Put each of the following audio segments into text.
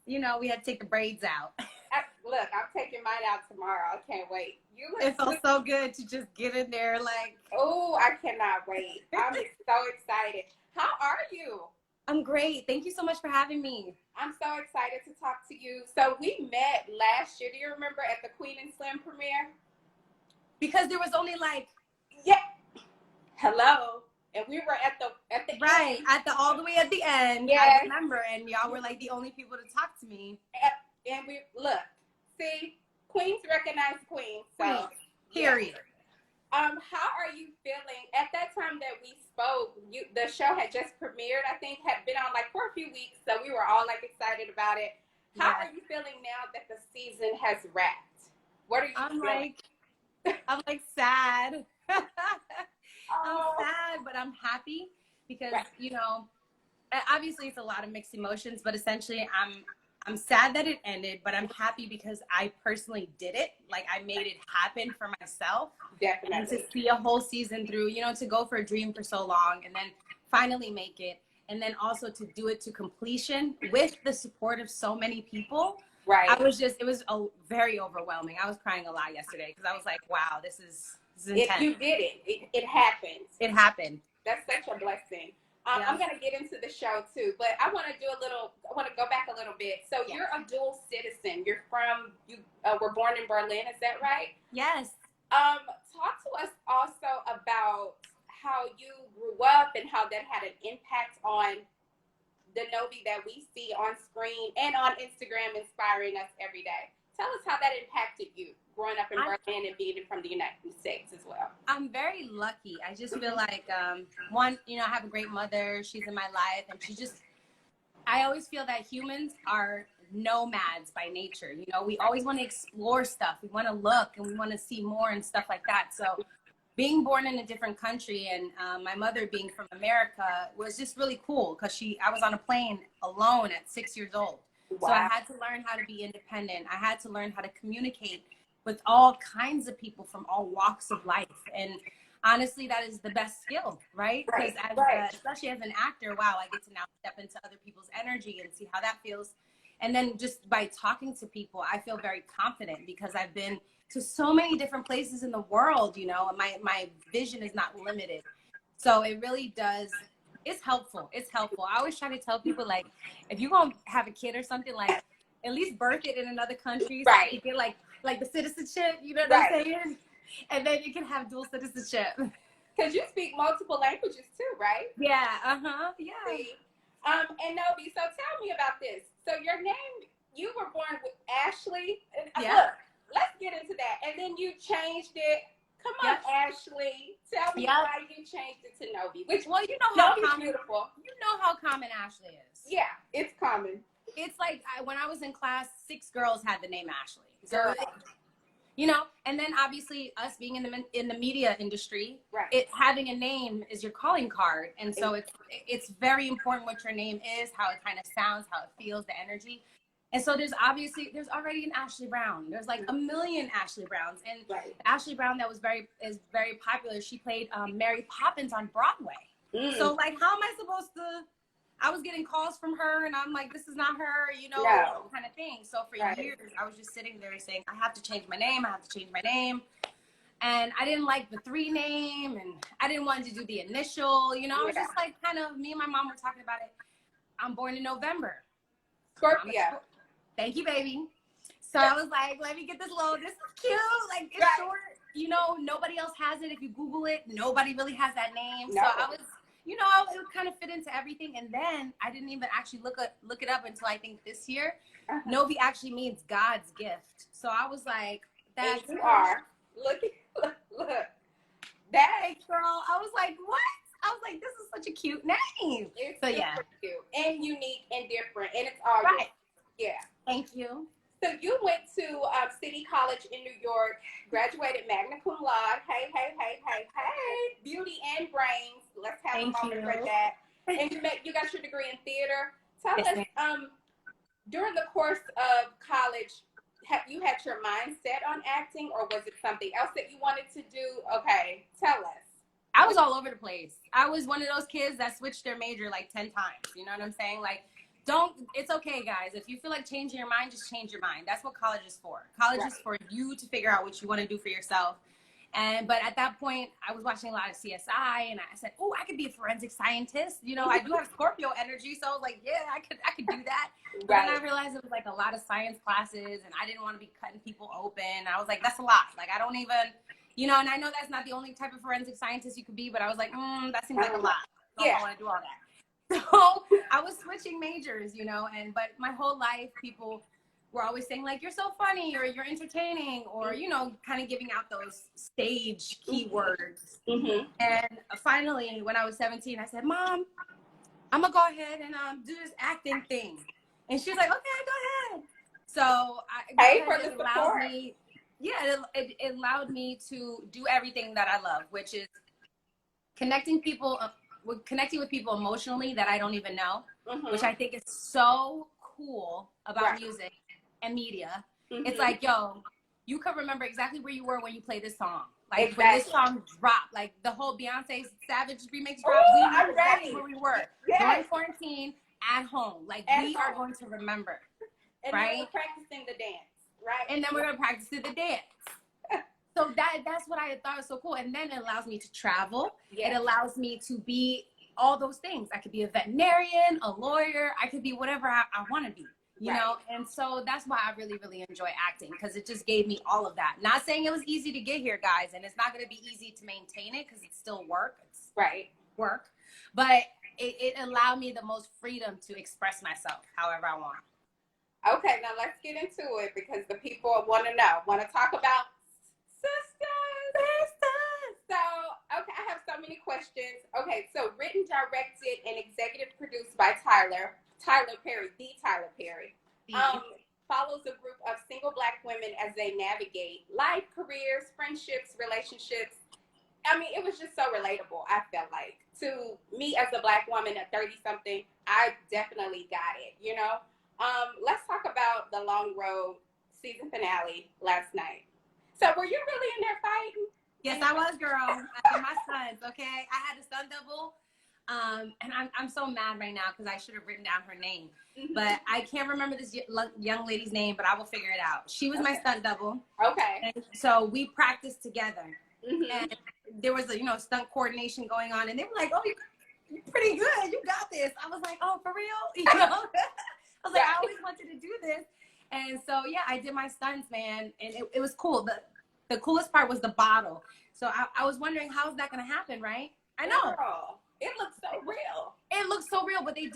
we had to take the braids out. Look, I'm taking mine out tomorrow. I can't wait. It felt so good to just get in there like. Oh, I cannot wait. I'm so excited. How are you? I'm great. Thank you so much for having me. I'm so excited to talk to you. So we met last year. Do you remember at the Queen and Slim premiere? Because there was only like. Yeah. Hello. And we were at the right end. All the way at the end. Yes. I remember, and y'all were like the only people to talk to me. And we look, see, queens recognize queens. So period. How are you feeling at that time that we spoke? The show had just premiered. I think had been on like for a few weeks, so we were all like excited about it. How are you feeling now that the season has wrapped? What are you feeling? I'm like sad. I'm sad, but I'm happy because, obviously it's a lot of mixed emotions, but essentially I'm sad that it ended, but I'm happy because I personally did it. Like I made it happen for myself. Definitely. And to see a whole season through, to go for a dream for so long and then finally make it. And then also to do it to completion with the support of so many people. Right. It was very overwhelming. I was crying a lot yesterday because I was like, wow, this is intense. You did it. It happened. It happened. That's such a blessing. I'm going to get into the show too, but I want to go back a little bit. So you're a dual citizen. You were born in Berlin. Is that right? Yes. Talk to us also about how you grew up and how that had an impact on the Novi that we see on screen and on Instagram, inspiring us every day. Tell us how that impacted you growing up in Berlin and being from the United States as well. I'm very lucky. I just feel like, one, I have a great mother. She's in my life. And I always feel that humans are nomads by nature. We always want to explore stuff. We want to look and we want to see more and stuff like that. So being born in a different country and my mother being from America was just really cool because I was on a plane alone at 6 years old. Wow. So I had to learn how to be independent. I had to learn how to communicate with all kinds of people from all walks of life. And honestly, that is the best skill, right? Because especially as an actor, wow, I get to now step into other people's energy and see how that feels. And then just by talking to people, I feel very confident because I've been to so many different places in the world, and my vision is not limited. So it really does. It's helpful. It's helpful. I always try to tell people, like, if you're going to have a kid or something, like, at least birth it in another country. So you get, like the citizenship, you know what I'm saying? And then you can have dual citizenship. Because you speak multiple languages too, right? Yeah, yeah. See? And Novi, so tell me about this. So your name, you were born with Ashley. Look, let's get into that. And then you changed it. Come on, Ashley. Tell me why you changed it to Novi. You know how common, beautiful. You know how common Ashley is. Yeah, it's common. It's like when I was in class, 6 girls had the name Ashley. So, and then obviously us being in the media industry, having a name is your calling card. And so it's very important what your name is, how it kind of sounds, how it feels, the energy. And so there's already an Ashley Brown. There's like a million Ashley Browns. And Ashley Brown that is very popular. She played Mary Poppins on Broadway. So like, how am I supposed to? I was getting calls from her, and I'm like, this is not her, kind of thing. So for years, I was just sitting there saying, I have to change my name. I have to change my name. And I didn't like the 3 name, and I didn't want to do the initial. I was just like, kind of, me and my mom were talking about it. I'm born in November. Scorpio. Thank you, baby. So I was like, let me get this low. This is cute. Like, it's short. Nobody else has it. If you Google it, nobody really has that name. No. So I was, it would kind of fit into everything. And then I didn't even actually look it up until I think this year. Novi actually means God's gift. So I was like, that's you are. Look. That girl. I was like, what? I was like, this is such a cute name. It's super cute and unique and different. And it's all right. Yeah. Thank you. So you went to City College in New York, graduated magna cum laude. Hey. Beauty and brains. Let's have a moment for that. And you got your degree in theater. Tell us, during the course of college, have you had your mind set on acting, or was it something else that you wanted to do? Okay, tell us. I was all over the place. I was one of those kids that switched their major like 10 times. You know what I'm saying? Like, it's okay, guys. If you feel like changing your mind, just change your mind. That's what college is for. College is for you to figure out what you want to do for yourself. But at that point, I was watching a lot of CSI, and I said, "Oh, I could be a forensic scientist." You know, I do have Scorpio energy, so I was like, "Yeah, I could do that." But then I realized it was like a lot of science classes, and I didn't want to be cutting people open. I was like, "That's a lot." Like, I don't even, you know. And I know that's not the only type of forensic scientist you could be, but I was like, "That seems like a lot. I don't want to do all that." So I was switching majors, you know. But my whole life, people were always saying like, "You're so funny," or "You're entertaining," or, you know, kind of giving out those stage keywords. And finally, when I was 17, I said, "Mom, I'm gonna go ahead and do this acting thing." And she was like, "Okay, go ahead." So it allowed me, it allowed me to do everything that I love, which is connecting with people emotionally that I don't even know, which I think is so cool about music and media. It's like, yo, you could remember exactly where you were when you played this song. Like when this song dropped, like the whole Beyonce Savage remix dropped, we knew exactly where we were during quarantine at home. Like we are going to remember, right? And we're practicing the dance, right? And then we're gonna practice the dance. So that's what I thought was so cool. And then it allows me to travel. It allows me to be all those things. I could be a veterinarian, a lawyer. I could be whatever I want to be. You know, and so that's why I really, really enjoy acting, because it just gave me all of that. Not saying it was easy to get here, guys, and it's not going to be easy to maintain it because it's still work. It's work. But it allowed me the most freedom to express myself however I want. Okay, now let's get into it because the people want to know. Want to talk about Sistas. So, okay, I have so many questions. Okay, so written, directed, and executive produced by Tyler Perry, the Tyler Perry, follows a group of single Black women as they navigate life, careers, friendships, relationships. I mean, it was just so relatable, I felt like. To me as a Black woman at 30-something, I definitely got it, you know? Let's talk about the Long Road season finale last night. So were you really in there fighting? Yes, I was, girl. I had my sons, okay? I had a stunt double. And I'm so mad right now because I should have written down her name, but I can't remember this young lady's name, but I will figure it out. She was my stunt double. Okay. And so we practiced together, and there was a stunt coordination going on, and they were like, "Oh, you're pretty good. You got this." I was like, "Oh, for real?" You know? I was like, "I always wanted to do this," and so yeah, I did my stunts, man, and it was cool. The coolest part was the bottle. So I was wondering, how is that going to happen, right? I know. Girl, it looks so real. It looks so real, but they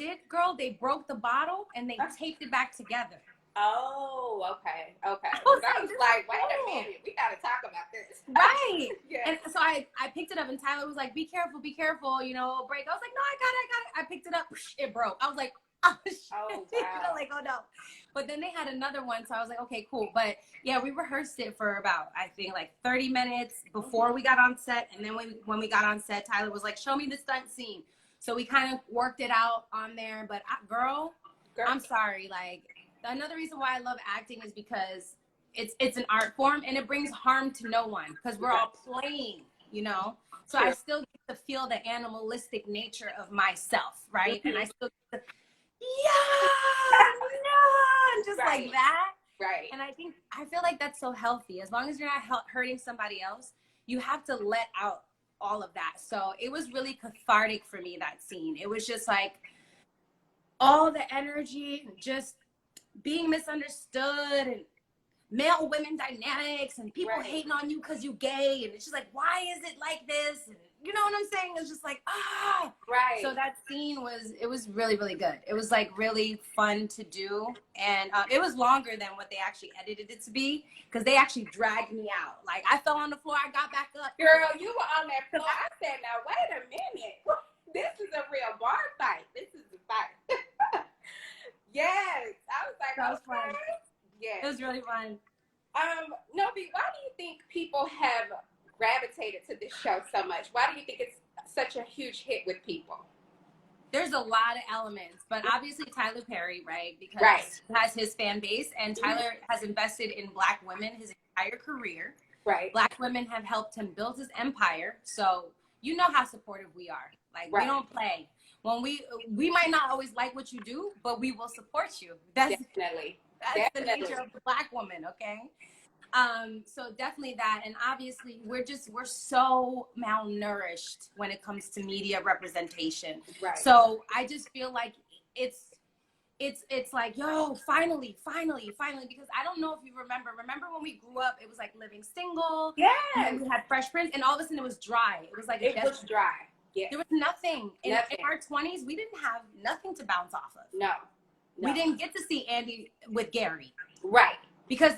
broke the bottle and they taped it back together. Oh, okay. I was like, wait a minute, we got to talk about this. Right. And so I picked it up, and Tyler was like, be careful, break. I was like, no, I got it. I picked it up, it broke. I was like, oh, shit. Oh, wow. Like, oh, no. But then they had another one, so I was like, okay, cool. But yeah, we rehearsed it for about, I think, like 30 minutes before we got on set. And then when we got on set, Tyler was like, show me the stunt scene. So we kind of worked it out on there. But girl, I'm sorry. Like, another reason why I love acting is because it's an art form, and it brings harm to no one because we're all playing, you know? So I still get to feel the animalistic nature of myself, right? And I still get to, just like that. Right. And I feel like that's so healthy. As long as you're not hurting somebody else, you have to let out all of that. So it was really cathartic for me, that scene. It was just like all the energy, just being misunderstood, and male women dynamics, and people hating on you because you gay, and it's just like, why is it like this? And you know what I'm saying? It's just like, Right. So that scene it was really, really good. It was like really fun to do, and it was longer than what they actually edited it to be, because they actually dragged me out. Like, I fell on the floor, I got back up. Girl, you were on that floor. I said, now wait a minute. This is a real bar fight. This is a fight. Yes. I was like, that was fun. Yes. It was really fun. Novi, why do you think people have gravitated to this show so much? Why do you think it's such a huge hit with people? There's a lot of elements, but obviously Tyler Perry, right? Because he has his fan base, and Tyler has invested in Black women his entire career. Right. Black women have helped him build his empire. So you know how supportive we are. Like, we don't play. when we might not always like what you do, but we will support you. That's Definitely. the nature of the Black woman, okay? So definitely that, and obviously we're so malnourished when it comes to media representation. Right. So I just feel like it's like, yo, finally, because I don't know if you remember when we grew up, it was like Living Single. Yes. And then we had Fresh Prince, and all of a sudden it was dry. It was like it was dry. Yeah. There was nothing. In our 20s, we didn't have nothing to bounce off of. No. We didn't get to see Andy with Gary. Right. Because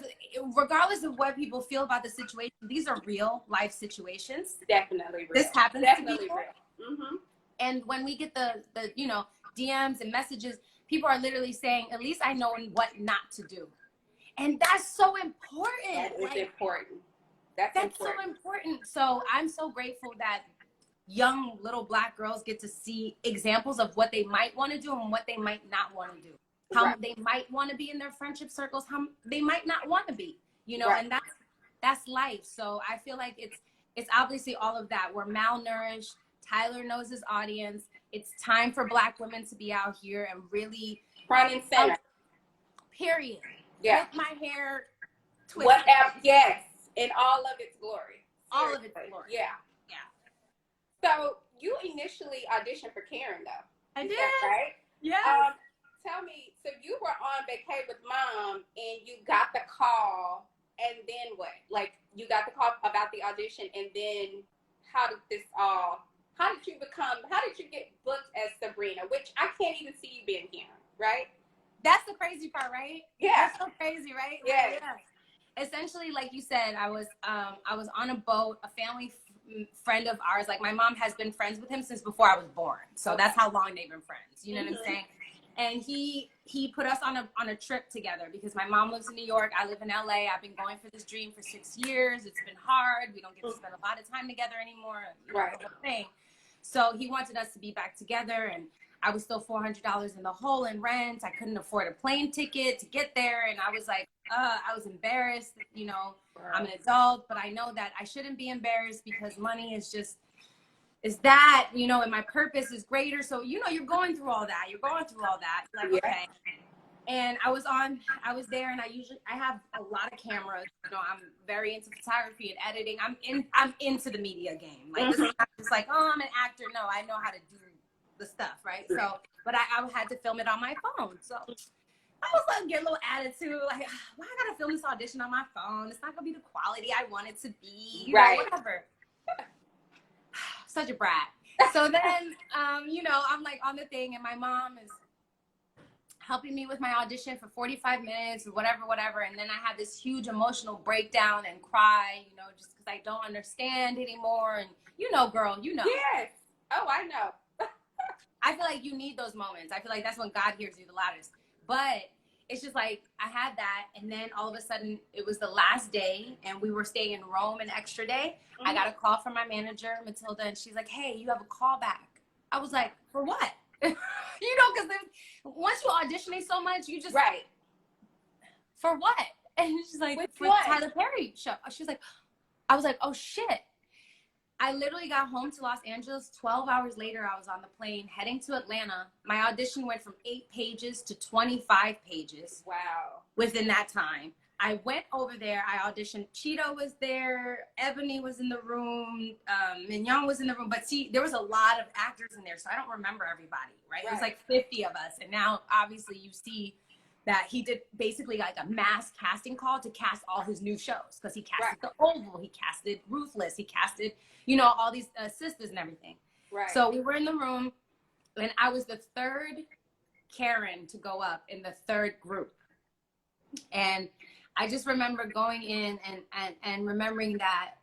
regardless of what people feel about the situation, these are real life situations. Definitely real. This happens Definitely to people. Real. Mm-hmm. And when we get the DMs and messages, people are literally saying, at least I know what not to do. And that's so important. That is important. That's important. So important. So I'm so grateful that young little Black girls get to see examples of what they might want to do and what they might not want to do. How they might want to be in their friendship circles, how they might not want to be, and that's life. So I feel like it's obviously all of that. We're malnourished. Tyler knows his audience. It's time for Black women to be out here and really front and center. Period. Yeah. With my hair twisted. Whatever. Yes. In all of its glory. All of its glory. Yeah. Yeah. So you initially auditioned for Karen, though. I did. Right? Yeah. Tell me, so you were on vacay with Mom and you got the call, and then what? Like, you got the call about the audition, and then how did you get booked as Sabrina, which I can't even see you being Karen, right? That's the crazy part, right? Yeah. That's so crazy, right? Yeah. Essentially, like you said, I was on a boat, a family friend of ours. Like, my mom has been friends with him since before I was born. So that's how long they've been friends. You know what I'm saying? And he put us on a trip together because my mom lives in New York. I live in LA. I've been going for this dream for 6 years. It's been hard. We don't get to spend a lot of time together anymore. Right. The whole thing. So he wanted us to be back together, and I was still $400 in the hole in rent. I couldn't afford a plane ticket to get there. And I was like, I was embarrassed. I'm an adult, but I know that I shouldn't be embarrassed because money is that, and my purpose is greater. So, you're going through all that. Like, okay. And I was there, and I have a lot of cameras. I'm very into photography and editing. I'm into the media game. Like, this is not just like, oh, I'm an actor. No, I know how to do the stuff, right? So, but I had to film it on my phone. So I was like, get a little attitude, like, why I gotta film this audition on my phone? It's not gonna be the quality I want it to be, right? Whatever. Such a brat. So then, I'm like on the thing, and my mom is helping me with my audition for 45 minutes or whatever. And then I had this huge emotional breakdown and cry, just because I don't understand anymore. And girl, Yes. Oh, I know. I feel like you need those moments. I feel like that's when God hears you the loudest. But it's just like, I had that, and then all of a sudden it was the last day, and we were staying in Rome an extra day. I got a call from my manager, Matilda, and she's like, hey, you have a call back. I was like, for what? Because once you auditioning so much, you just... Right. For what? And she's like, for the Tyler Perry show. She was like, I was like, oh, shit. I literally got home to Los Angeles. 12 hours later, I was on the plane heading to Atlanta. My audition went from 8 pages to 25 pages. Wow. Within that time. I went over there. I auditioned. Cheeto was there. Ebony was in the room. Mignon was in the room. But see, there was a lot of actors in there, so I don't remember everybody, right? It was like 50 of us. And now, obviously, you see that he did basically like a mass casting call to cast all his new shows. Because he casted The Oval. He casted Ruthless. He casted, all these SISTAS and everything. Right. So we were in the room, and I was the third Karen to go up in the third group. And I just remember going in and remembering that,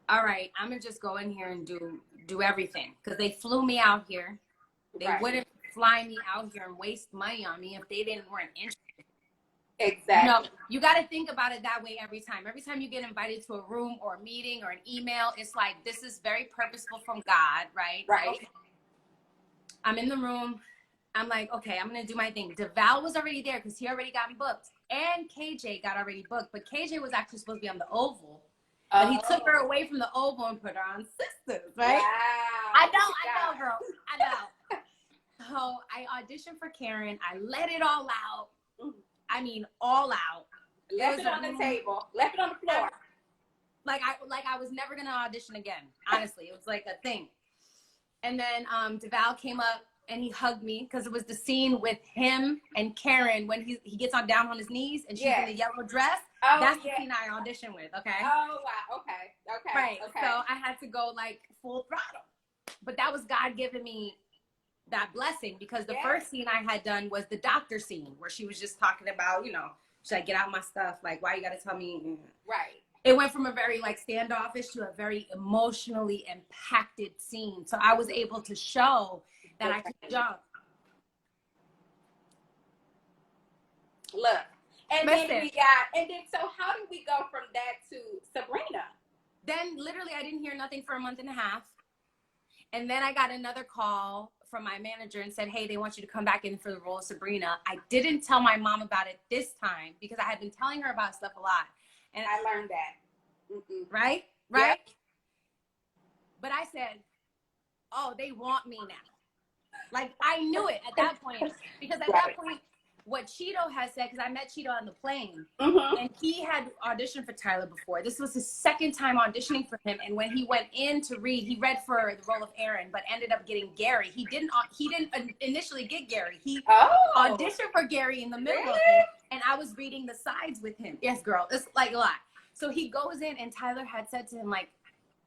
all right, I'm going to just go in here and do everything. Because they flew me out here. They wouldn't fly me out here and waste money on me if they weren't interested. Exactly. You got to think about it that way every time. Every time you get invited to a room or a meeting or an email, it's like, this is very purposeful from God, right? Right. Okay. I'm in the room. I'm like, okay, I'm going to do my thing. DeVal was already there because he already got booked. And KJ got already booked. But KJ was actually supposed to be on the Oval. But he took her away from the Oval and put her on SISTAS, right? Wow. I know, girl. I know. So I auditioned for Karen. I let it all out. I mean, all out. Left it on the table. Left it on the floor. Like I was never gonna audition again. Honestly, it was like a thing. And then DeVal came up and he hugged me because it was the scene with him and Karen when he gets on down on his knees and she's in the yellow dress. Oh, that's the scene I auditioned with. Okay. Oh wow. Okay. Right. Okay. So I had to go like full throttle, but that was God giving me that blessing because the first scene I had done was the doctor scene where she was just talking about, you know, should I get out my stuff? Like, why you got to tell me? Right. It went from a very like standoffish to a very emotionally impacted scene. So I was able to show that I could jump. Look. And then so how did we go from that to Sabrina? Then literally I didn't hear nothing for a month and a half. And then I got another call from my manager and said, hey, they want you to come back in for the role of Sabrina. I didn't tell my mom about it this time because I had been telling her about stuff a lot. And I learned that. Right? Yep. But I said, oh, they want me now. Like, I knew it at that point. Because at that point, what Cheeto has said, because I met Cheeto on the plane, and he had auditioned for Tyler before. This was his second time auditioning for him. And when he went in to read, he read for the role of Aaron, but ended up getting Gary. He didn't initially get Gary. He auditioned for Gary in the middle of it, and I was reading the sides with him. Yes, girl. It's like a lot. So he goes in, and Tyler had said to him, like,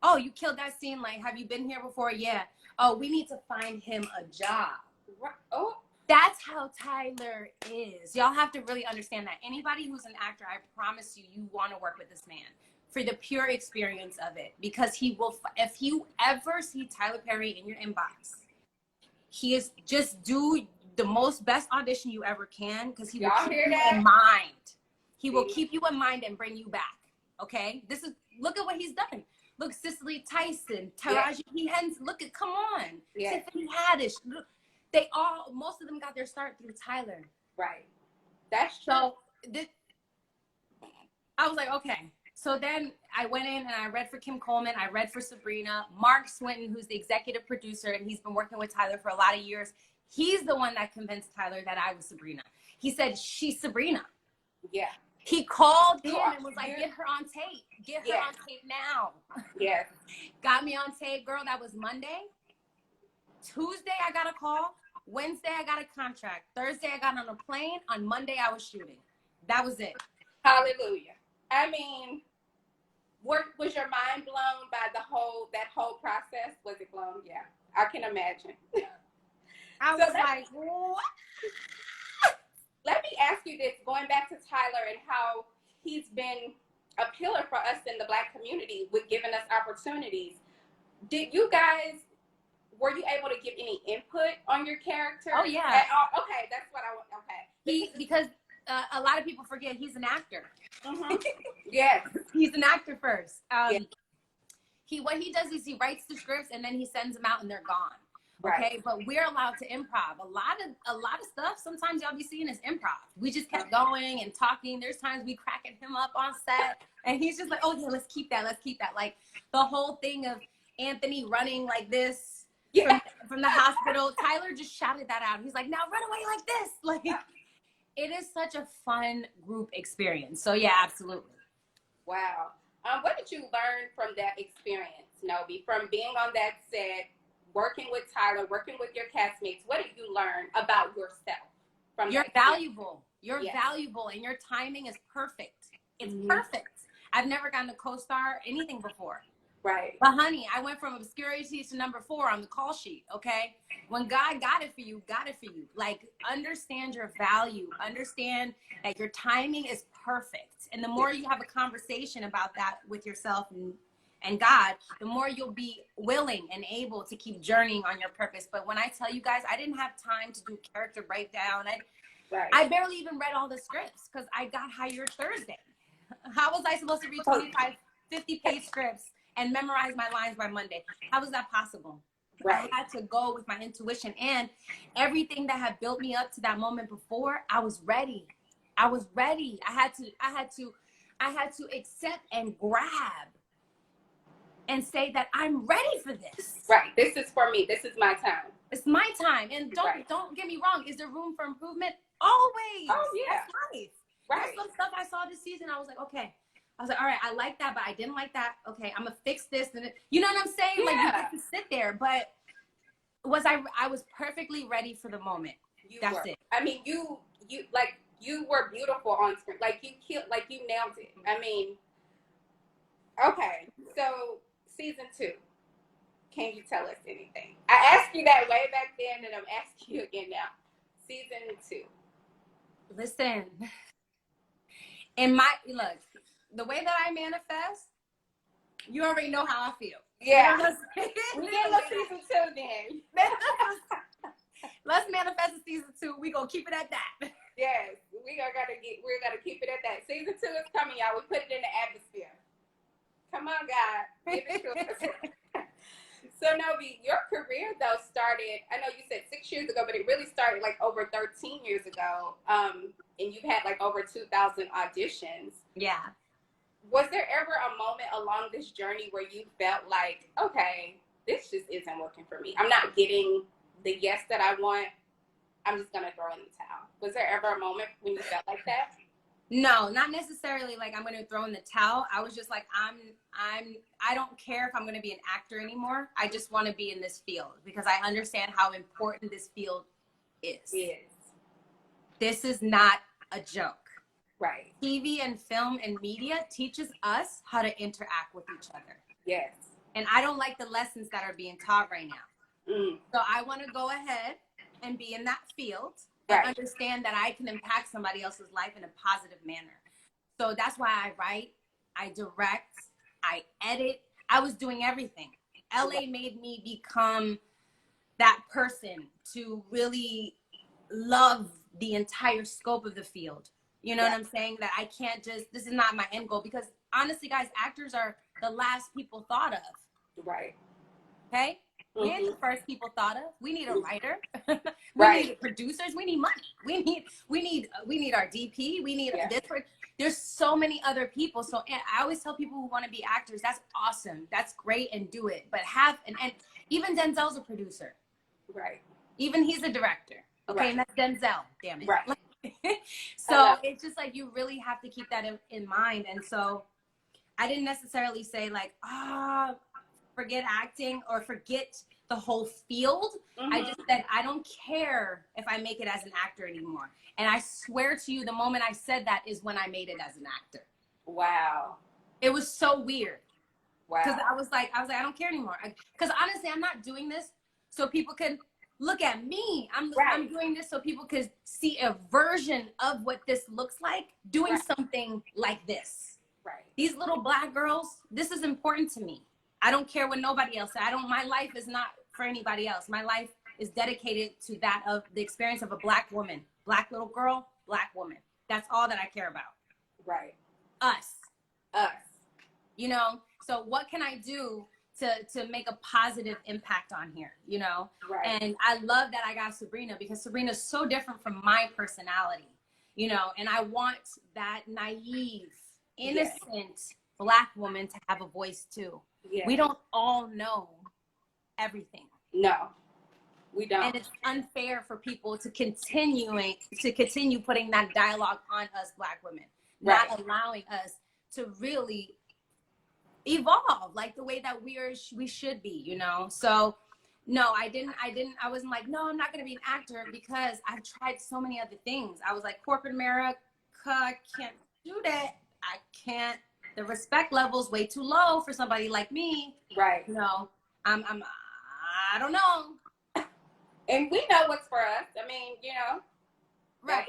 oh, you killed that scene. Like, have you been here before? Yeah. Oh, we need to find him a job. Oh. That's how Tyler is. Y'all have to really understand that. Anybody who's an actor, I promise you, you want to work with this man for the pure experience of it. Because he will, if you ever see Tyler Perry in your inbox, he is just do the most best audition you ever can because he will keep you in mind. He will keep you in mind and bring you back. Okay? Look at what he's done. Look, Cicely Tyson, Taraji P. Henson. Look at, come on. Tiffany Haddish. Look, most of them got their start through Tyler. Right. That's true. So I was like, okay. So then I went in and I read for Kim Coleman. I read for Sabrina. Mark Swinton, who's the executive producer, and he's been working with Tyler for a lot of years. He's the one that convinced Tyler that I was Sabrina. He said, she's Sabrina. Yeah. He called in and was like, get her on tape. Get her on tape now. Yeah. Got me on tape, girl. That was Monday. Tuesday, I got a call. Wednesday, I got a contract. Thursday, I got on a plane. On Monday, I was shooting. That was it. Hallelujah. I mean, was your mind blown by that whole process? Was it blown? Yeah, I can imagine. I was like, what? Let me ask you this, going back to Tyler and how he's been a pillar for us in the Black community with giving us opportunities. Were you able to give any input on your character? Oh, yeah. Okay, that's what I want. Okay. Because a lot of people forget he's an actor. Yes. He's an actor first. What he does is he writes the scripts and then he sends them out and they're gone. Okay, right. But we're allowed to improv. A lot of stuff sometimes y'all be seeing is improv. We just kept going and talking. There's times we cracking him up on set and he's just like, oh yeah, let's keep that. Like the whole thing of Anthony running like this from the hospital. Tyler just shouted that out. He's like, now run away like this. Like, it is such a fun group experience. So yeah, absolutely. Wow. What did you learn from that experience, Novi, from being on that set, working with Tyler, working with your castmates? What did you learn about yourself from You're valuable. You're valuable and your timing is perfect. It's perfect. I've never gotten a co-star anything before. Right. But honey, I went from obscurity to number 4 on the call sheet, okay? When God got it for you, got it for you. Like, understand your value. Understand that your timing is perfect. And the more you have a conversation about that with yourself and God, the more you'll be willing and able to keep journeying on your purpose. But when I tell you guys, I didn't have time to do character breakdown. I barely even read all the scripts because I got hired Thursday. How was I supposed to read 25, 50-page scripts and memorize my lines by Monday? How was that possible? Right. I had to go with my intuition, and everything that had built me up to that moment before, I was ready. I had to accept and grab and say that I'm ready for this. Right. This is for me. This is my time. It's my time. And don't get me wrong. Is there room for improvement? Always. Oh, yeah. That's life. Right. There's some stuff I saw this season. I was like, okay. I was like, all right, I like that, but I didn't like that. Okay, I'm gonna fix this. And you know what I'm saying? Yeah. Like, you get to sit there. But I was perfectly ready for the moment. That's it. I mean, you were beautiful on screen. Like, you nailed it. I mean, okay. So season 2. Can you tell us anything? I asked you that way back then, and I'm asking you again now. Season 2. Listen, look, the way that I manifest, you already know how I feel. Yeah. You know we get a season 2 then. Let's manifest a season 2. We gonna keep it at that. Yes, we're gonna keep it at that. Season 2 is coming, y'all. We put it in the atmosphere. Come on, God. Give it to us. So, Novi, your career, though, started, I know you said 6 years ago, but it really started like over 13 years ago. And you've had like over 2,000 auditions. Yeah. Was there ever a moment along this journey where you felt like, okay, this just isn't working for me? I'm not getting the yes that I want. I'm just going to throw in the towel. Was there ever a moment when you felt like that? No, not necessarily like I'm going to throw in the towel. I was just like, I don't care if I'm going to be an actor anymore. I just want to be in this field because I understand how important this field is. Yes. This is not a joke. Right. TV and film and media teaches us how to interact with each other. Yes. And I don't like the lessons that are being taught right now. Mm. So I want to go ahead and be in that field. Right. And understand that I can impact somebody else's life in a positive manner. So that's why I write, I direct, I edit. I was doing everything. LA made me become that person to really love the entire scope of the field. You know what I'm saying? That I can't just, this is not my end goal. Because honestly, guys, actors are the last people thought of. Right. Okay? We ain't the first people thought of. We need a writer. We need producers. We need money. We need our DP. We need this. There's so many other people. So I always tell people who want to be actors, that's awesome. That's great and do it. But and even Denzel's a producer. Right. Even he's a director. Okay, Right. And that's Denzel. Damn it. Right. So it's just like you really have to keep that in mind. And so I didn't necessarily say like, forget acting or forget the whole field. Mm-hmm. I just said, I don't care if I make it as an actor anymore. And I swear to you, the moment I said that is when I made it as an actor. Wow. It was so weird. Wow. Because I was like, I don't care anymore. Because honestly, I'm not doing this so people can look at me. I'm doing this so people could see a version of what this looks like doing something like this. Right. These little Black girls, this is important to me. I don't care what nobody else said. My life is not for anybody else. My life is dedicated to that of the experience of a Black woman, Black little girl, Black woman. That's all that I care about. Right. Us. You know, so what can I do to make a positive impact on here, you know? Right. And I love that I got Sabrina because Sabrina's so different from my personality, you know, and I want that naive, innocent Black woman to have a voice too. Yeah. We don't all know everything. No, we don't. And it's unfair for people to continue putting that dialogue on us Black women, not allowing us to really evolve like the way that we should be, you know? So no, I wasn't like, no, I'm not going to be an actor because I've tried so many other things. I was like, corporate America, I can't do that. I can't. The respect level's way too low for somebody like me. Right. You know, I don't know. And we know what's for us. I mean, you know, that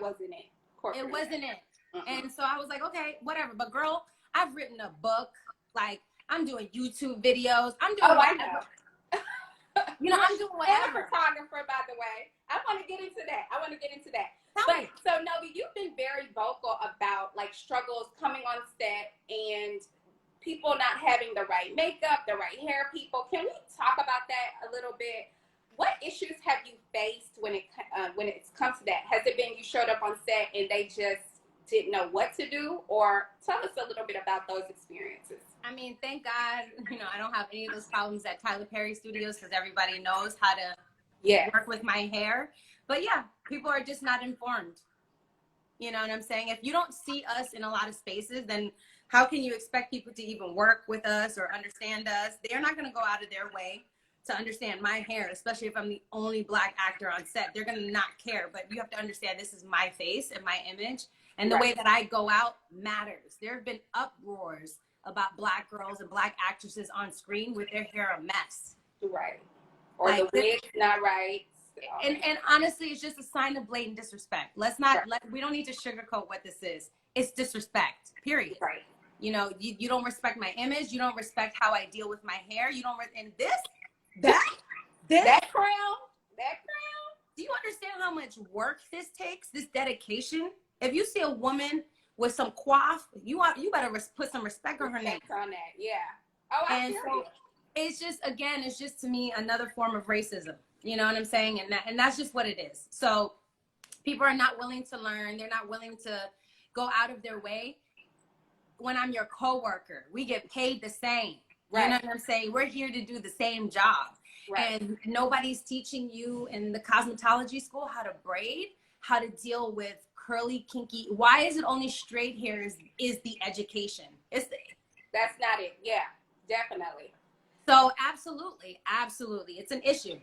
wasn't it. Corporate. It wasn't it. And so I was like, okay, whatever. But girl, I've written a book. Like, I'm doing YouTube videos. I'm doing I know. You know, I'm doing whatever. I'm a photographer, by the way. I want to get into that. So, Novi, you've been very vocal about, like, struggles coming on set and people not having the right makeup, the right hair people. Can we talk about that a little bit? What issues have you faced when it's come to that? Has it been you showed up on set and they just didn't know what to do? Or tell us a little bit about those experiences. I mean, thank God, I don't have any of those problems at Tyler Perry Studios because everybody knows how to work with my hair. But yeah, people are just not informed. You know what I'm saying? If you don't see us in a lot of spaces, then how can you expect people to even work with us or understand us? They're not going to go out of their way to understand my hair, especially if I'm the only Black actor on set. They're going to not care. But you have to understand this is my face and my image. And the way that I go out matters. There have been uproars about Black girls and Black actresses on screen with their hair a mess. Right. Or like, the wig's not right. And honestly, it's just a sign of blatant disrespect. Let's not, we don't need to sugarcoat what this is. It's disrespect, period. Right. You don't respect my image. You don't respect how I deal with my hair. You don't, and that crown. Do you understand how much work this takes, this dedication? If you see a woman with some coif, you better put some respect on her name. On that, yeah. Oh, I feel you. It's just to me another form of racism. You know what I'm saying? And that's just what it is. So people are not willing to learn. They're not willing to go out of their way. When I'm your coworker, we get paid the same. Right. You know what I'm saying? We're here to do the same job. Right. And nobody's teaching you in the cosmetology school how to braid, how to deal with curly, kinky. Why is it only straight hair is the education? That's not it. Yeah, definitely. So absolutely. It's an issue.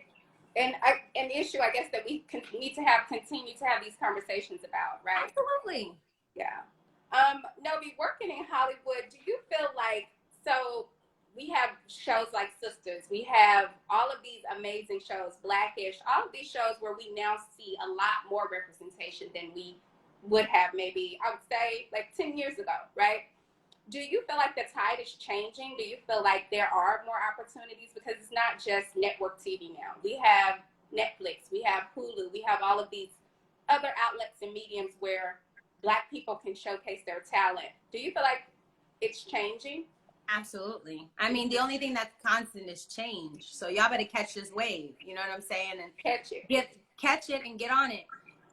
And an issue, I guess, that we need to continue to have these conversations about, right? Absolutely. Yeah. Novi, working in Hollywood, do you feel like, so we have shows like SISTAS, we have all of these amazing shows, Blackish, all of these shows where we now see a lot more representation than we would have maybe, I would say, like 10 years ago, right? Do you feel like the tide is changing? Do you feel like there are more opportunities? Because it's not just network TV now. We have Netflix, we have Hulu, we have all of these other outlets and mediums where Black people can showcase their talent. Do you feel like it's changing? Absolutely. I mean, the only thing that's constant is change. So y'all better catch this wave. You know what I'm saying? And catch it and get on it.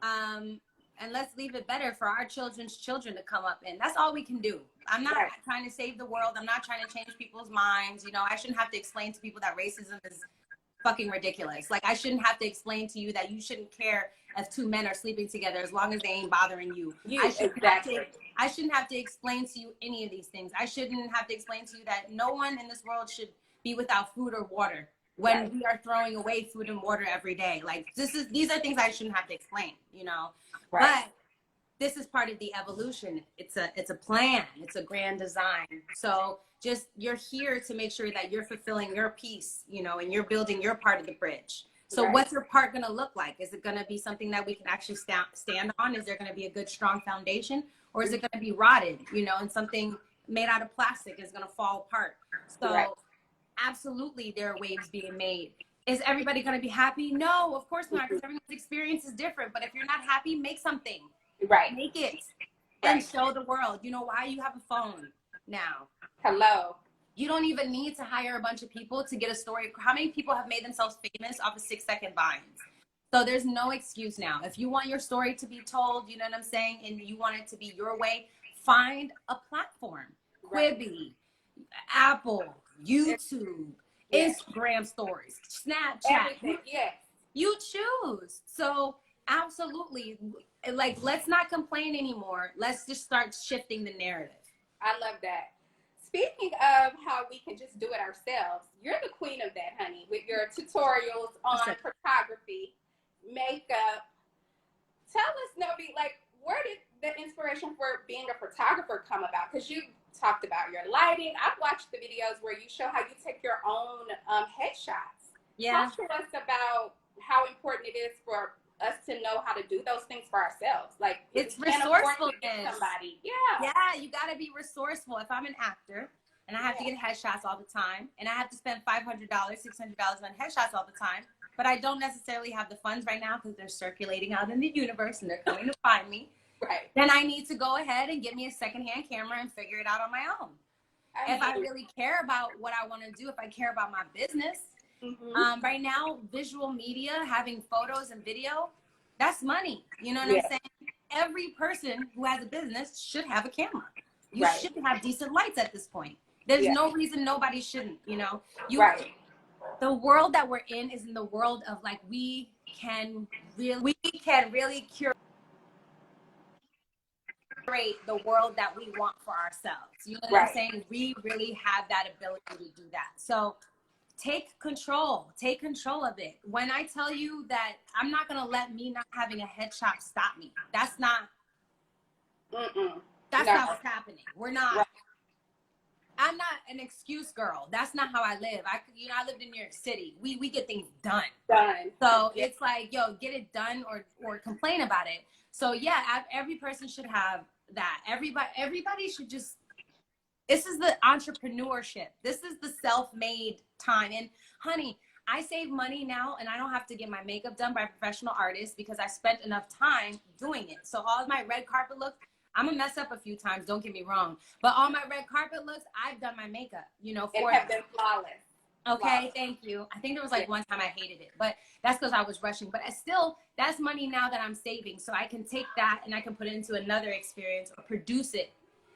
And let's leave it better for our children's children to come up in. That's all we can do. I'm not trying to save the world. I'm not trying to change people's minds. I shouldn't have to explain to people that racism is fucking ridiculous. Like, I shouldn't have to explain to you that you shouldn't care if two men are sleeping together as long as they ain't bothering you. I shouldn't have to explain to you any of these things. I shouldn't have to explain to you that no one in this world should be without food or water when we are throwing away food and water every day. Like, these are things I shouldn't have to explain, But this is part of the evolution. It's a plan. It's a grand design. So just, you're here to make sure that you're fulfilling your piece, and you're building your part of the bridge. So what's your part going to look like? Is it going to be something that we can actually stand on? Is there going to be a good, strong foundation? Or is it going to be rotted, and something made out of plastic is going to fall apart? So absolutely, there are waves being made. Is everybody going to be happy? No, of course not, because everyone's experience is different. But if you're not happy, make something. Make it and show the world. You know why? You have a phone now. Hello. You don't even need to hire a bunch of people to get a story. How many people have made themselves famous off of 6-second vines? So there's no excuse now. If you want your story to be told, you know what I'm saying, and you want it to be your way, find a platform. Quibi, Apple, YouTube, Instagram stories, Snapchat. You choose. So absolutely, like, let's not complain anymore. Let's just start shifting the narrative. I love that. Speaking of how we can just do it ourselves, you're the queen of that, honey, with your tutorials on photography, makeup. Tell us, Novi, like, where did the inspiration for being a photographer come about? Because you talked about your lighting. I've watched the videos where you show how you take your own headshots. Talk to us about how important it is for us to know how to do those things for ourselves. Like, it's resourcefulness. Somebody. You got to be resourceful. If I'm an actor and I have to get headshots all the time, and I have to spend $500, $600 on headshots all the time, but I don't necessarily have the funds right now because they're circulating out in the universe and they're coming to find me. Then I need to go ahead and get me a secondhand camera and figure it out on my own. If I really care about what I want to do, if I care about my business, right now, visual media, having photos and video, that's money. You know what I'm saying? every person who has a business should have a camera. You Right. should have decent lights at this point. There's Yeah. no reason nobody shouldn't, you know. Right. The world that we're in is in the world of like we can really curate the world that we want for ourselves. You know what I'm saying? We really have that ability to do that. So take control of it. When I tell you that I'm not going to let me not having a head shop stop me, that's not not what's happening. We're not. Right. I'm not an excuse girl. That's not how I live. I lived in New York City. We get things done. So it's like, yo, get it done or complain about it. So yeah, every person should have that. Everybody should just, this is the entrepreneurship. This is the self-made time. And honey, I save money now and I don't have to get my makeup done by a professional artist because I spent enough time doing it. So all of my red carpet looks, I'm gonna mess up a few times, don't get me wrong. But all my red carpet looks, I've done my makeup, you know, for it have been flawless. Okay, thank you. I think there was like one time I hated it, but that's because I was rushing. But that's money now that I'm saving. So I can take that and I can put it into another experience or produce it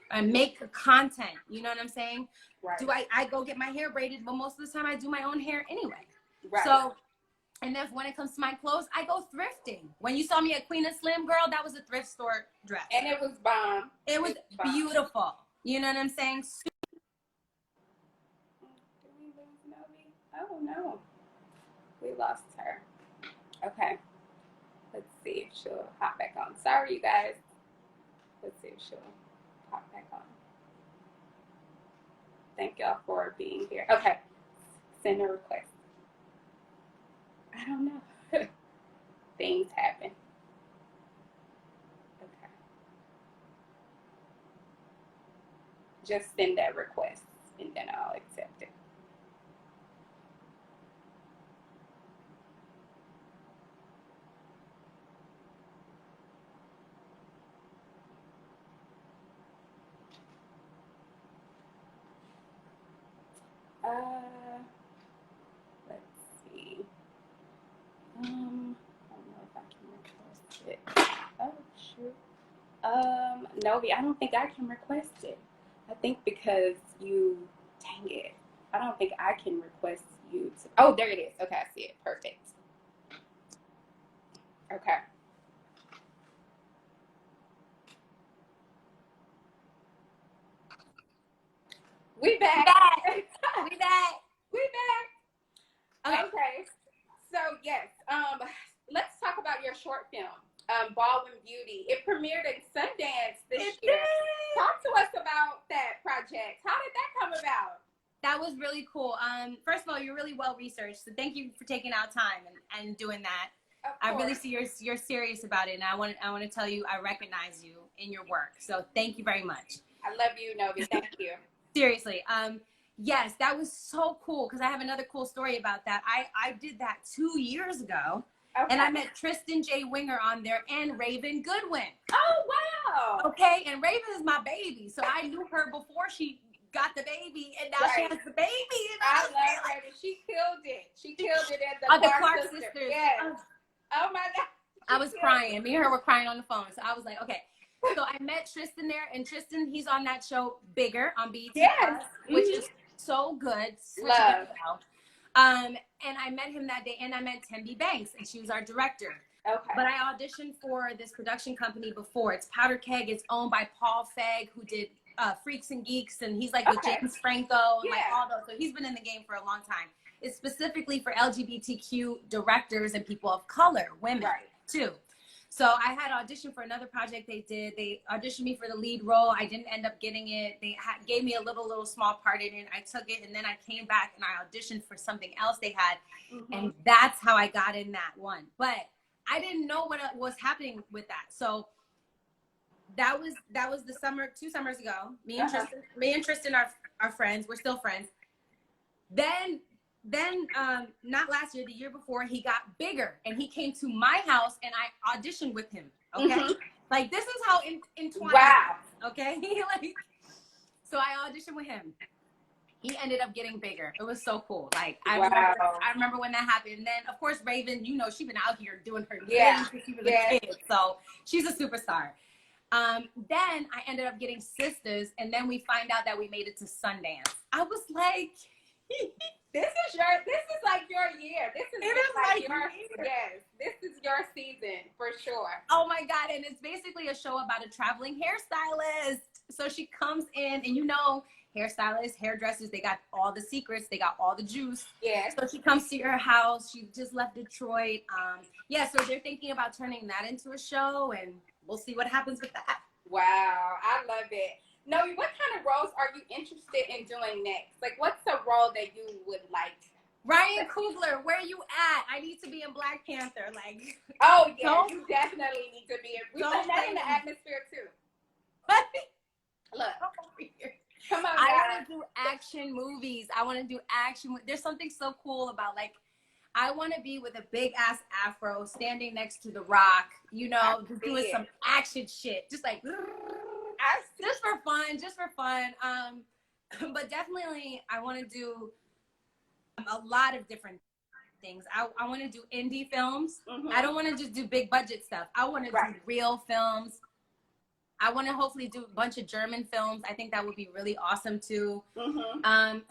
and make content. You know what I'm saying? Right. Do I go get my hair braided, but most of the time I do my own hair anyway. Right. So, and then when it comes to my clothes, I go thrifting. When you saw me at Queen of Slim, girl, that was a thrift store dress. And it was bomb. It was beautiful. You know what I'm saying? Did we lose Novi? Oh, no. We lost her. Okay. Let's see if she'll hop back on. Sorry, you guys. Let's see if she'll hop back on. Thank y'all for being here. Okay. Send a request. I don't know. Things happen. Okay. Just send that request and then I'll accept it. Let's see. I don't know if I can request it. Oh, shoot. Novi, I don't think I can request it. I think because dang it. I don't think I can request you to, oh, there it is. Okay, I see it. Perfect. Okay. We back. We back. Okay. So yes, let's talk about your short film, Baldwin Beauty. It premiered in Sundance this year. Talk to us about that project. How did that come about? That was really cool. First of all, you're really well researched, so thank you for taking out time and doing that. I really see you're serious about it, and I want to tell you I recognize you in your work. So thank you very much. I love you, Novi. Thank you. Seriously. Yes, that was so cool because I have another cool story about that. I did that 2 years ago, and I met Tristan J. Winger on there and Raven Goodwin. Oh, wow. Okay, and Raven is my baby, so I knew her before she got the baby, and now she has the baby. And I love Raven. She killed it. She killed it as the Clark sisters. Yes. Oh, my God. I was crying. Me and her were crying on the phone, so I was like, okay. So I met Tristan there, and Tristan, he's on that show Bigger on BET, which is so good. Such a good show. And I met him that day, and I met Tembi Banks, and she was our director. Okay. But I auditioned for this production company before. It's Powder Keg. It's owned by Paul Feig, who did Freaks and Geeks, and he's like with James Franco and like all those. So he's been in the game for a long time. It's specifically for LGBTQ directors and people of color, women too. So I had auditioned for another project they did. They auditioned me for the lead role. I didn't end up getting it. They gave me a little small part in it. I took it, and then I came back and I auditioned for something else they had, and that's how I got in that one. But I didn't know what was happening with that. So that was the summer, 2 summers ago. Me and Tristan are friends. We're still friends. Then not last year, the year before, he got bigger and he came to my house and I auditioned with him. Okay. Like this is how entwined. Wow. Okay. Like, so I auditioned with him. he ended up getting bigger. It was so cool. Like I remember when that happened. And then of course Raven, you know, she's been out here doing her thing since she was a kid. So she's a superstar. Then I ended up getting SISTAS, and then we find out that we made it to Sundance. I was like, this is like your year. This is like your year. Yes, this is your season for sure. Oh my God. And it's basically a show about a traveling hairstylist. So she comes in, and you know, hairstylists, hairdressers, they got all the secrets, they got all the juice. Yeah. So she comes to your house. She just left Detroit. Yeah, so they're thinking about turning that into a show, and we'll see what happens with that. Wow, I love it. Novi, what kind of roles are you interested in doing next? Like, what's a role that you would like? Ryan Coogler, where you at? I need to be in Black Panther. Like, oh yeah, you definitely need to be in. We put that in the atmosphere too. Look, come on. I want to do action movies. I want to do action. There's something so cool about, like, I want to be with a big ass afro standing next to The Rock, you know, just doing some action shit. Just like, just for fun. But definitely I want to do a lot of different things. I want to do indie films. I don't want to just do big budget stuff. I want to do real films. I want to hopefully do a bunch of German films. I think that would be really awesome too. I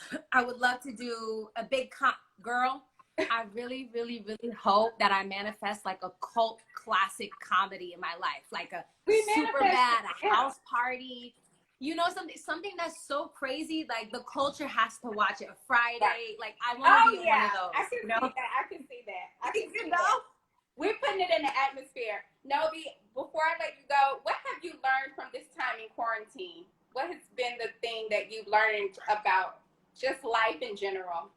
would love to do a big girl. I really, really, really hope that I manifest like a cult classic comedy in my life, like a Superbad, a House Party. You know, something that's so crazy, like the culture has to watch it. A Friday, like I want to be one of those. I can see that. I can see that. We're putting it in the atmosphere. Novi, before I let you go, what have you learned from this time in quarantine? What has been the thing that you've learned about just life in general?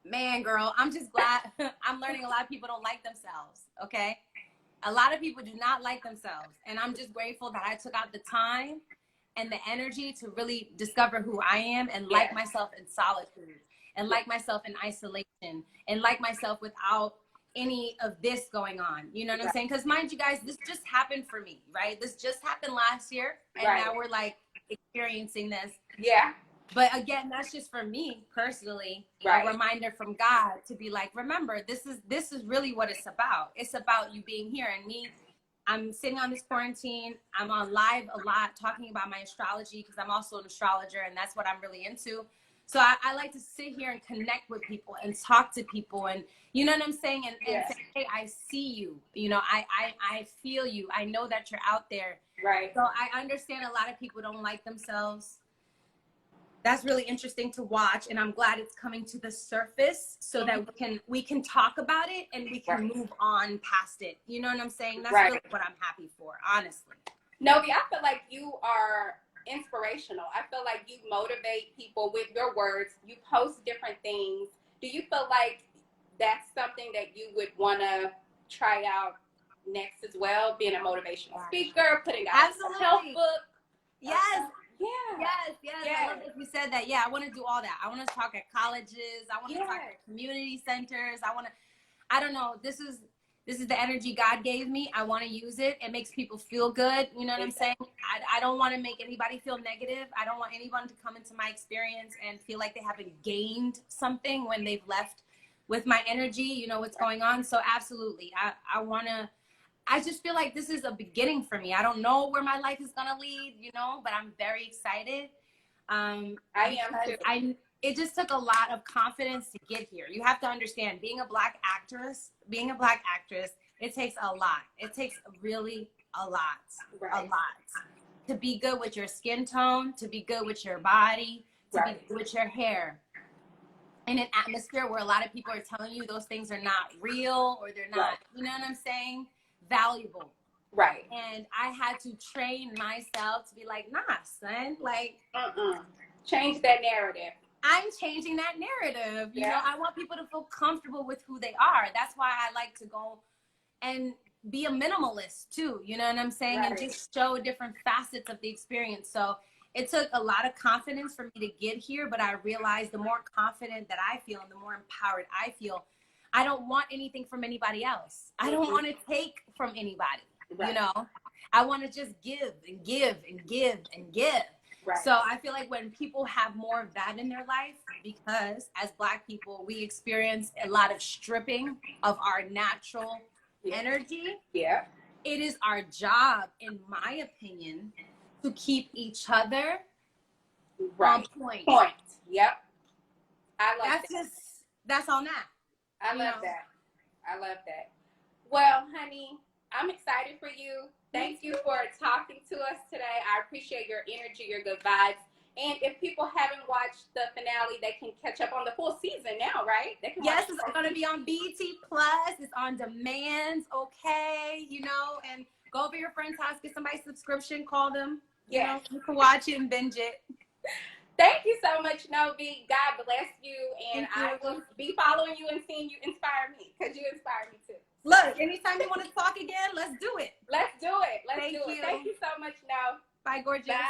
Man, girl, I'm just glad. I'm learning a lot of people don't like themselves, okay? A lot of people do not like themselves. And I'm just grateful that I took out the time and the energy to really discover who I am and like myself in solitude and like myself in isolation and like myself without any of this going on. You know what I'm saying? Because mind you guys, this just happened for me, right? This just happened last year. And now we're like experiencing this. Yeah. But again, that's just for me personally, a reminder from God to be like, remember, this is really what it's about. It's about you being here. And me, I'm sitting on this quarantine. I'm on live a lot talking about my astrology because I'm also an astrologer and that's what I'm really into. So I like to sit here and connect with people and talk to people and, you know what I'm saying? And say, hey, I see you. You know, I feel you. I know that you're out there. Right. So I understand a lot of people don't like themselves. That's really interesting to watch, and I'm glad it's coming to the surface so that we can talk about it and we can move on past it. You know what I'm saying? That's really what I'm happy for, honestly. Novi, I feel like you are inspirational. I feel like you motivate people with your words. You post different things. Do you feel like that's something that you would want to try out next as well? Being a motivational speaker, putting out a health book. Yes. Yes. I love that you said that. Yeah, I want to do all that. I want to talk at colleges. I want to talk at community centers. I don't know. This is the energy God gave me. I want to use it. It makes people feel good. You know what I'm saying? I don't want to make anybody feel negative. I don't want anyone to come into my experience and feel like they haven't gained something when they've left with my energy. You know what's going on. So absolutely. I just feel like this is a beginning for me. I don't know where my life is going to lead, you know, but I'm very excited. I am too. It just took a lot of confidence to get here. You have to understand, being a black actress, it takes a lot. It takes really a lot, a lot. To be good with your skin tone, to be good with your body, to be good with your hair. In an atmosphere where a lot of people are telling you those things are not real or they're not, you know what I'm saying? Valuable. Right. And I had to train myself to be like, nah, son, like, change that narrative. I'm changing that narrative. You know, I want people to feel comfortable with who they are. That's why I like to go and be a minimalist too. You know what I'm saying? And just show different facets of the experience. So it took a lot of confidence for me to get here, but I realized the more confident that I feel and the more empowered I feel, I don't want anything from anybody else. I don't want to take from anybody, you know. I want to just give and give and give and give. Right. So I feel like when people have more of that in their life, because as Black people, we experience a lot of stripping of our natural energy. Yeah. It is our job, in my opinion, to keep each other on point. Yep. I love that. That's on that. I love that. Well, honey, I'm excited for you. Thank you for talking to us today. I appreciate your energy, your good vibes. And if people haven't watched the finale, they can catch up on the full season now, right? They can yes, it's going to be on BET Plus. It's on demand, okay? You know, and go over to your friend's house, get somebody's subscription, call them. You know, you can watch it and binge it. Thank you so much, Novi. God bless you. And I will be following you and seeing you inspire me, because you inspire me too. Look, anytime you want to talk again, let's do it. Let's do it. Let's do it. You. Thank you so much, No. Bye, gorgeous. Bye.